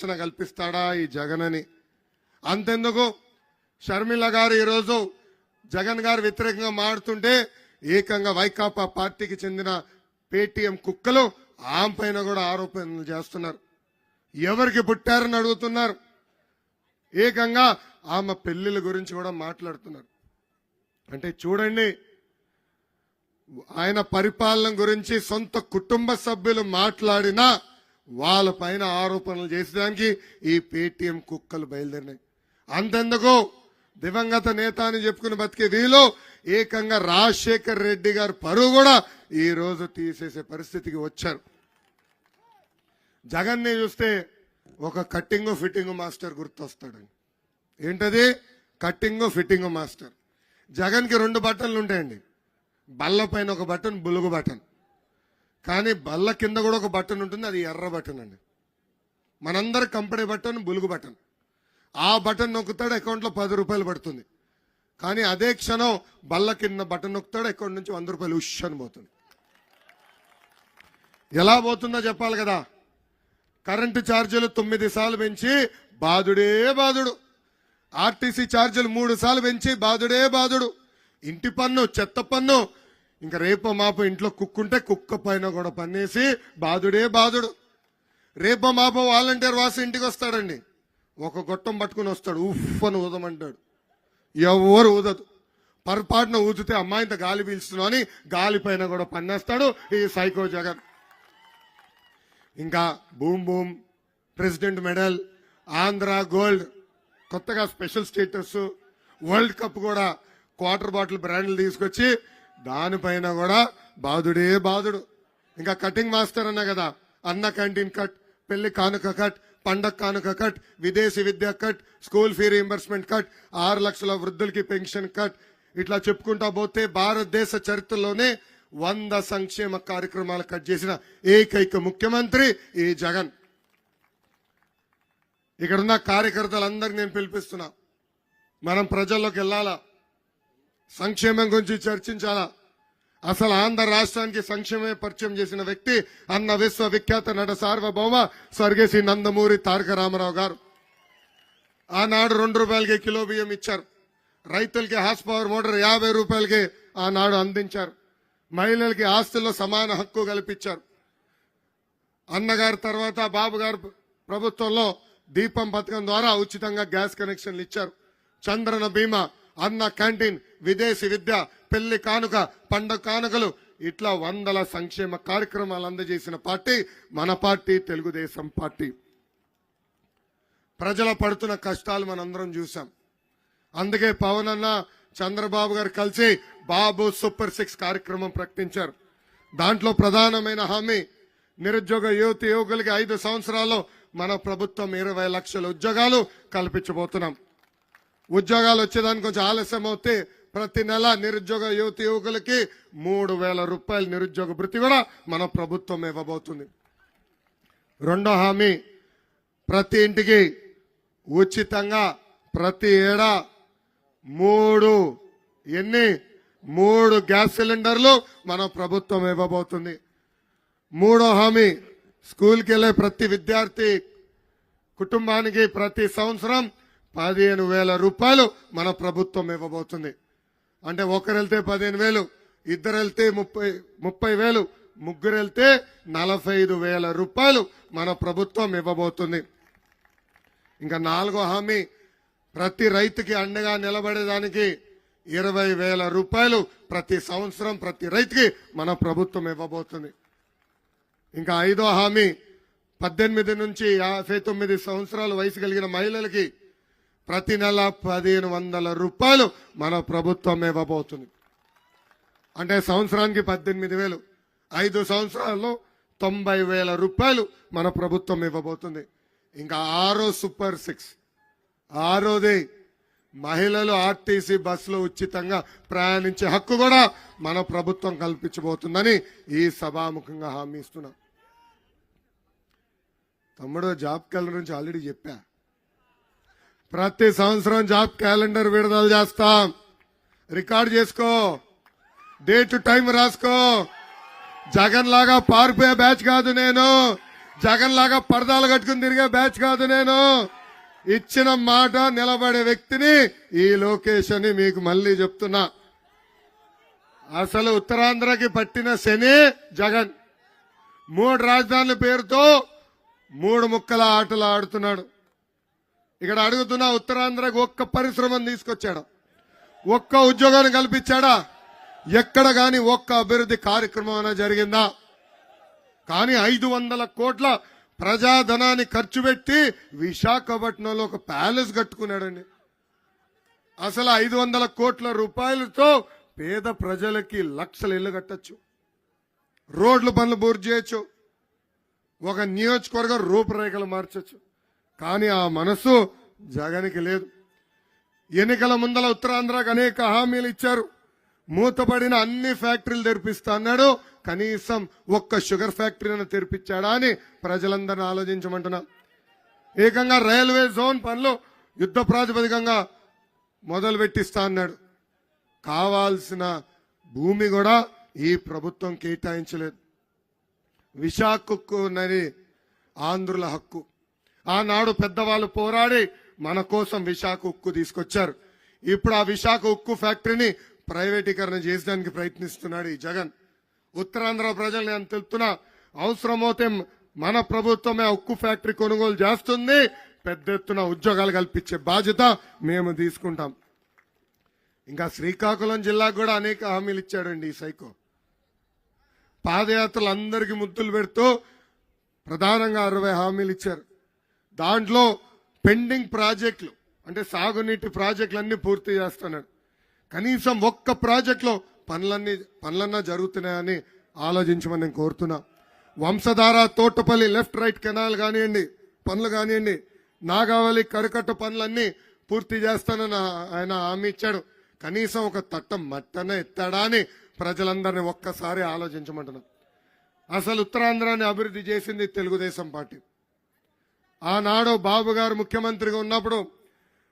రక్షణ కల్పిస్తాడా ఈ జగన్ అని. అంతెందుకు షర్మిల గారు ఈరోజు జగన్ గారు వ్యతిరేకంగా మాడుతుంటే ఏకంగా వైకాపా పార్టీకి చెందిన పేటీఎం కుక్కలు ఆమె పైన కూడా ఆరోపణలు చేస్తున్నారు. ఎవరికి పుట్టారని అడుగుతున్నారు. ఏకంగా ఆమె పెళ్లిళ్ళ గురించి కూడా మాట్లాడుతున్నారు. అంటే చూడండి, ఆయన పరిపాలన గురించి సొంత కుటుంబ సభ్యులు మాట్లాడినా వాళ్ళ పైన ఆరోపణలు చేసేదానికి ఈ పేటీఎం కుక్కలు బయలుదేరినాయి. అంతెందుకు దివంగత నేత అని చెప్పుకుని బతికే వీళ్ళు ఏకంగా రాజశేఖర్ రెడ్డి గారు పరువు కూడా ఈ రోజు తీసేసే పరిస్థితికి వచ్చారు. జగన్ ని చూస్తే ఒక కట్టింగ్ ఫిట్టింగ్ మాస్టర్ గుర్తొస్తాడండి. ఏంటది? Cutting fitting master. జగన్ కి 2 బటన్లు ఉంటాయండి. బల్ల పైన ఒక బటన్ బులుగు బటన్, కానీ బల్ల కింద కూడా ఒక బటన్ ఉంటుంది, అది ఎర్ర బటన్ అండి. మనందరి కంపెనీ బటన్ బులుగు బటన్. ఆ బటన్ నొక్కుతాడు, అకౌంట్లో 10 రూపాయలు పడుతుంది. కానీ అదే క్షణం బల్ల కింద బటన్ నొక్కుతాడు, అకౌంట్ నుంచి 100 రూపాయలు ఉష్ అని పోతుంది. ఎలా పోతుందో చెప్పాలి కదా. కరెంటు ఛార్జీలు 9 సార్లు పెంచి బాధుడే బాధుడు. ఆర్టీసీ ఛార్జీలు 3 సార్లు పెంచి బాధుడే బాధుడు. ఇంటి పన్ను, చెత్త పన్ను, ఇంకా రేపో మాపో ఇంట్లో కుక్కుంటే కుక్క పైన కూడా పన్నేసి బాధుడే బాధుడు. రేపో మాపో వాలంటీర్ వాసి ఇంటికి వస్తాడండి, ఒక గొట్టం పట్టుకుని వస్తాడు, ఉఫ్ అని ఊదమంటాడు. ఎవరు ఊదదు. పొరపాటున ఊదితే అమ్మాయింత గాలి పీల్చుతున్నావు అని గాలి పైన కూడా పన్నేస్తాడు ఈ సైకో జగన్. ఇంకా boom boom, president medal, Andhra gold, కొత్తగా స్పెషల్ స్టేటస్, వరల్డ్ కప్ కూడా క్వార్టర్ బాటిల్ బ్రాండ్లు తీసుకొచ్చి దానిపైన కూడా బాధుడే బాధుడు. ఇంకా కటింగ్ మాస్టర్ అన్నా కదా, అన్న క్యాంటీన్ కట్, పెళ్లి కానుక కట్, పండగ కానుక కట్, విదేశీ విద్య cut, school fee reimbursement cut, 6 లక్షల వృద్ధులకి పెన్షన్ కట్, ఇట్లా చెప్పుకుంటా పోతే భారతదేశ చరిత్రలోనే 100 సంక్షేమ కార్యక్రమాలు కట్ చేసిన ఏకైక ముఖ్యమంత్రి ఈ జగన్. ఇక్కడున్న కార్యకర్తలందరికీ నేను పిలిపిస్తున్నా, మనం ప్రజల్లోకి వెళ్ళాలా, సంక్షేమం గురించి చర్చించాలా. అసలు ఆంధ్ర రాష్ట్రానికి సంక్షేమే పరిచయం చేసిన వ్యక్తి అన్న విశ్వవిఖ్యాత నట సార్వభౌమ స్వర్గీయ నందమూరి తారక రామారావు గారు. ఆనాడు 2 రూపాయలకి కిలో బియ్యం ఇచ్చారు. రైతులకి హార్స్ పవర్ మోటార్ 50 రూపాయలకి ఆనాడు అందించారు. మహిళలకి ఆస్తుల్లో సమాన హక్కు కల్పించారు. అన్నగారి తర్వాత బాబు గారు ప్రభుత్వంలో దీపం పథకం ద్వారా ఉచితంగా గ్యాస్ కనెక్షన్లు ఇచ్చారు. చంద్రన బీమా, అన్న క్యాంటీన్, విదేశీ విద్య, పెళ్లి కానుక, పండగ కానుకలు, ఇట్లా 100 సంక్షేమ కార్యక్రమాలు అందజేసిన పార్టీ మన పార్టీ తెలుగుదేశం పార్టీ. ప్రజల పడుతున్న కష్టాలు మనందరం చూసాం. అందుకే పవన్ అన్న, చంద్రబాబు గారు కలిసి బాబు సూపర్ 6 కార్యక్రమం ప్రకటించారు. దాంట్లో ప్రధానమైన హామీ నిరుద్యోగ యువకులకి 5 సంవత్సరాల్లో మన ప్రభుత్వం 20 లక్షల ఉద్యోగాలు కల్పించబోతున్నాం. ఉద్యోగాలు వచ్చేదానికి కొంచెం ఆలస్యం అవుతే ప్రతి నెల నిరుద్యోగ యువకులకి 3,000 రూపాయల నిరుద్యోగ భృతి కూడా మన ప్రభుత్వం ఇవ్వబోతుంది. రెండో హామీ, ప్రతి ఇంటికి ఉచితంగా ప్రతి ఏడా 3 గ్యాస్ సిలిండర్లు మన ప్రభుత్వం ఇవ్వబోతుంది. మూడో హామీ, స్కూల్కి వెళ్ళే ప్రతి విద్యార్థి కుటుంబానికి ప్రతి సంవత్సరం 15,000 రూపాయలు మన ప్రభుత్వం ఇవ్వబోతుంది. అంటే ఒకరు వెళ్తే 15,000, ఇద్దరు వెళ్తే 30,000, ముగ్గురు వెళ్తే 45,000 రూపాయలు మన ప్రభుత్వం ఇవ్వబోతుంది. ఇంకా నాలుగో హామీ, ప్రతి రైతుకి అండగా నిలబడేదానికి 20,000 రూపాయలు ప్రతి సంవత్సరం ప్రతి రైతుకి మన ప్రభుత్వం ఇవ్వబోతుంది. ఇంకా ఐదో హామీ, 18 నుంచి 59 సంవత్సరాల వయసు కలిగిన మహిళలకి ప్రతి నెల 1,500 రూపాయలు మన ప్రభుత్వం ఇవ్వబోతుంది. అంటే సంవత్సరానికి 18,000, 5 సంవత్సరాల్లో 90,000 రూపాయలు మన ప్రభుత్వం ఇవ్వబోతుంది. ఇంకా ఆరో సూపర్ 6, ఆరోది మహిళలు ఆర్టీసీ బస్సులో ఉచితంగా ప్రయాణించే హక్కు కూడా మన ప్రభుత్వం కల్పించబోతుందని ఈ సభాముఖంగా హామీ ఇస్తున్నాం. తమ్ముడు, జాబ్ క్యాలెండర్ నుంచి ఆల్రెడీ చెప్పా. ప్రతి సంవత్సరం జాబ్ క్యాలెండర్ విడుదల చేస్తాం. రికార్డ్ చేసుకో, డేట్ టైం రాసుకో. జగన్ లాగా పారిపోయే బ్యాచ్ కాదు నేను. జగన్ లాగా పరదాలు కట్టుకుని తిరిగే బ్యాచ్ కాదు నేను. ఇచ్చిన మాట నిలబడే వ్యక్తిని ఈ లోకేష్ అని మీకు మళ్ళీ చెప్తున్నా. అసలు ఉత్తరాంధ్రకి పట్టిన శని జగన్ 3 రాజధానుల పేరుతో 3 ముక్కల ఆటలు ఆడుతున్నాడు. ఇక్కడ అడుగుతున్నా, ఉత్తరాంధ్రకు ఒక్క పరిశ్రమను తీసుకొచ్చాడా? ఒక్క ఉద్యోగాన్ని కల్పించాడా? ఎక్కడ గాని ఒక్క అభివృద్ధి కార్యక్రమం అయినా జరిగిందా? కానీ 500 కోట్ల ప్రజాధనాన్ని ఖర్చు పెట్టి విశాఖపట్నంలో ఒక ప్యాలెస్ కట్టుకున్నాడండి. అసలు 500 కోట్ల రూపాయలతో పేద ప్రజలకి లక్షల ఇళ్లు కట్టచ్చు, రోడ్లు పనులు పూర్తి చేయొచ్చు, ఒక నియోజకవర్గం రూపురేఖలు మార్చొచ్చు. కానీ ఆ మనసు జగన్కి లేదు. ఎన్నికల ముందల ఉత్తరాంధ్రకు అనేక హామీలు ఇచ్చారు. మూతపడిన అన్ని ఫ్యాక్టరీలు తెరిపిస్తా అన్నాడు. కనీసం ఒక్క షుగర్ ఫ్యాక్టరీని తెరిపించాడా అని ప్రజలందరినీ ఆలోచించమంటున్నా. ఏకంగా రైల్వే జోన్ పనులు యుద్ధ ప్రాతిపదికంగా మొదలు పెట్టిస్తా అన్నాడు. కావాల్సిన భూమి కూడా ఈ ప్రభుత్వం కేటాయించలేదు. విశాఖ ఉక్కు ఉన్నది ఆంధ్రుల హక్కు. ఆనాడు పెద్దవాళ్ళు పోరాడి మన కోసం విశాఖ ఉక్కు తీసుకొచ్చారు. ఇప్పుడు ఆ విశాఖ ఉక్కు ఫ్యాక్టరీని ప్రైవేటీకరణ చేసడానికి ప్రయత్నిస్తున్నాడు ఈ జగన్. ఉత్తరాంధ్ర ప్రజలు నేను తెలుపుతున్నా, అవసరమైతే మన ప్రభుత్వమే ఉక్కు ఫ్యాక్టరీ కొనుగోలు చేస్తుంది. పెద్ద ఎత్తున ఉద్యోగాలు కల్పించే బాధ్యత మేము తీసుకుంటాం. ఇంకా శ్రీకాకుళం జిల్లాకు కూడా అనేక హామీలు ఇచ్చాడండి ఈ సైకో. పాదయాత్రలు అందరికీ ముద్దులు పెడుతూ ప్రధానంగా 60 హామీలు ఇచ్చారు. దాంట్లో పెండింగ్ ప్రాజెక్టులు అంటే సాగునీటి ప్రాజెక్టులన్నీ పూర్తి చేస్తున్నాడు. కనీసం ఒక్క ప్రాజెక్టులో పనులన్నా జరుగుతున్నాయని ఆలోచించమని నేను కోరుతున్నా. Vamsadhara Thotapalli left right canal కానివ్వండి, పనులు కానివ్వండి, నాగావళి కరకట్ట పనులన్నీ పూర్తి చేస్తానని ఆయన హామీ ఇచ్చాడు. కనీసం ఒక తట్టం మట్టనే ఎత్తాడా అని ప్రజలందరినీ ఒక్కసారి ఆలోచించమంటున్నాం. అసలు ఉత్తరాంధ్రాన్ని అభివృద్ధి చేసింది తెలుగుదేశం పార్టీ. ఆనాడు బాబు గారు ముఖ్యమంత్రిగా ఉన్నప్పుడు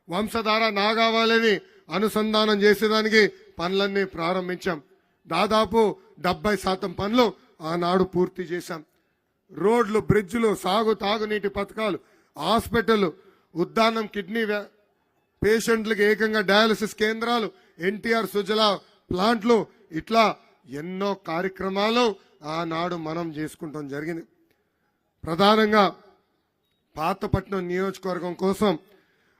వంశధార నాగావళిని అనుసంధానం చేసేదానికి పనులన్నీ ప్రారంభించాం. దాదాపు 70% పనులు ఆనాడు పూర్తి చేశాం. రోడ్లు, బ్రిడ్జ్లు, తాగునీటి పథకాలు, హాస్పిటల్, ఉద్దానం కిడ్నీ పేషెంట్లకు ఏకంగా డయాలసిస్ కేంద్రాలు, ఎన్టీఆర్ సుజలా ప్లాంట్లు, ఇట్లా ఎన్నో కార్యక్రమాలు ఆనాడు మనం చేసుకుంటాం జరిగింది. ప్రధానంగా పాతపట్నం నియోజకవర్గం కోసం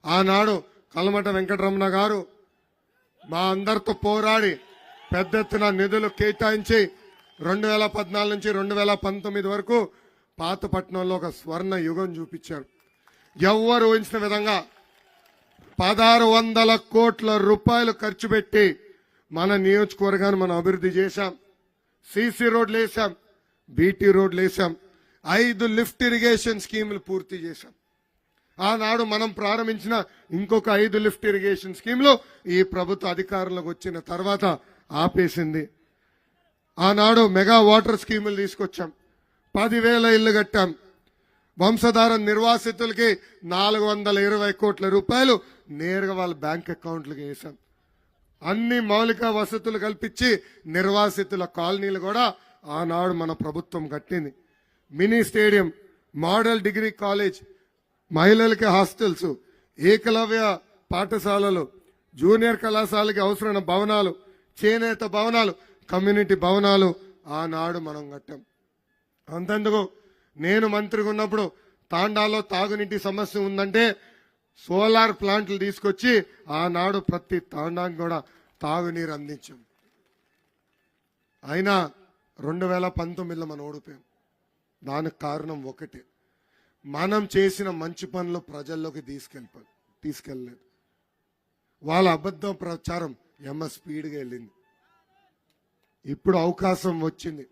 ఆనాడు కల్మట వెంకటరమణ గారు మా అందరితో పోరాడి పెద్ద ఎత్తున నిధులు కేటాయించి 2014 నుంచి 2019 వరకు పాతపట్నంలో ఒక స్వర్ణ యుగం చూపించారు. ఎవ్వరు ఊహించిన విధంగా 1600 కోట్ల రూపాయలు ఖర్చు పెట్టి మన నియోజకవర్గాన్ని మనం అభివృద్ధి చేశాం. సీసీ రోడ్లు వేసాం, బీటీ రోడ్లు వేసాం, 5 లిఫ్ట్ ఇరిగేషన్ స్కీములు పూర్తి చేశాం. ఆనాడు మనం ప్రారంభించిన ఇంకొక 5 లిఫ్ట్ ఇరిగేషన్ స్కీములు ఈ ప్రభుత్వ అధికారంలోకి వచ్చిన తర్వాత ఆపేసింది. ఆనాడు మెగా వాటర్ స్కీములు తీసుకొచ్చాం, 10,000 ఇళ్లు కట్టాం. వంశధార నిర్వాసితులకి 420 కోట్ల రూపాయలు నేరుగా వాళ్ళ బ్యాంక్ అకౌంట్లకు వేశాం. అన్ని మౌలిక వసతులు కల్పించి నిర్వాసితుల కాలనీలు కూడా ఆనాడు మన ప్రభుత్వం కట్టింది. Mini stadium, model degree college, మహిళలకి హాస్టల్స్, ఏకలవ్య పాఠశాలలు, జూనియర్ కళాశాలకి అవసరమైన భవనాలు, చేనేత భవనాలు, కమ్యూనిటీ భవనాలు ఆనాడు మనం కట్టాం. అంతెందుకు, నేను మంత్రిగా ఉన్నప్పుడు తాండాలో తాగునీటి సమస్య ఉందంటే సోలార్ ప్లాంట్లు తీసుకొచ్చి ఆనాడు ప్రతి తాండానికి కూడా తాగునీరు అందించాం. అయినా 2019లో మనం ఓడిపోయాం. దానికి కారణం ఒకటే, మనం చేసిన మంచి పనులు ప్రజల్లోకి తీసుకెళ్ళలేదు. వాళ్ళ అబద్ధం ప్రచారం స్పీడ్గా వెళ్ళింది. ఇప్పుడు అవకాశం వచ్చింది.